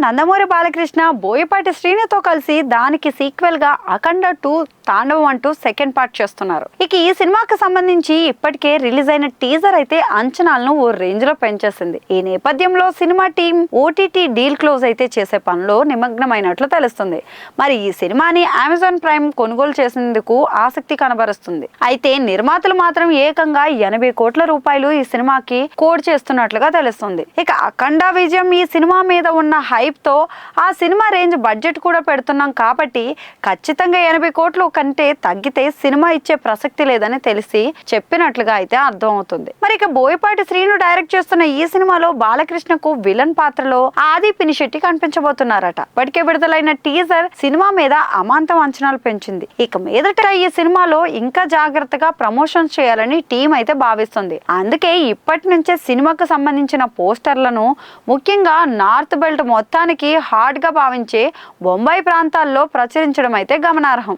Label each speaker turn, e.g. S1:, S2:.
S1: నందమూరి బాలకృష్ణ బోయపాటి శ్రీనుతో కలిసి దానికి సీక్వెల్ గా అఖండ 2 తాండవం అంటూ సెకండ్ పార్ట్ చేస్తున్నారు. ఇక ఈ సినిమాకి సంబంధించి ఇప్పటికే రిలీజ్ అయిన టీజర్ అయితే అంచనాలను ఓ రేంజ్ లో పెంచేసింది. ఈ నేపథ్యంలో cinema team OTT deal close అయితే చేసే పనిలో నిమగ్నమైనట్లు తెలుస్తుంది. మరి ఈ సినిమాని అమెజాన్ ప్రైమ్ కొనుగోలు చేసేందుకు ఆసక్తి కనబరుస్తుంది. అయితే నిర్మాతలు మాత్రం ఏకంగా 80 కోట్ల రూపాయలు ఈ సినిమాకి కోడ్ చేస్తున్నట్లుగా తెలుస్తుంది. ఇక అఖండ విజయం ఈ సినిమా మీద ఉన్న హైప్ తో ఆ సినిమా రేంజ్ బడ్జెట్ కూడా పెడుతున్నాం కాబట్టి ఖచ్చితంగా 80 కోట్లు కంటే తగ్గితే సినిమా ఇచ్చే ప్రసక్తి లేదని తెలిసి చెప్పినట్లుగా అయితే అర్థం అవుతుంది. మరి ఇక బోయపాటి శ్రీను డైరెక్ట్ చేస్తున్న ఈ సినిమాలో బాలకృష్ణకు విలన్ పాత్రలో ఆది పినిశెట్టి కనిపించబోతున్నారట. ఇప్పటికే విడుదలైన టీజర్ సినిమా మీద అమాంతం అంచనాలు పెంచింది. ఇక మీదట ఈ సినిమాలో ఇంకా జాగ్రత్తగా ప్రమోషన్స్ చేయాలని టీం అయితే భావిస్తుంది. అందుకే ఇప్పటి నుంచే సినిమాకు సంబంధించిన పోస్టర్లను ముఖ్యంగా నార్త్ బెల్ట్ మొత్తానికి హాట్ గా భావించే బొంబాయి ప్రాంతాల్లో ప్రచురించడం అయితే గమనార్హం.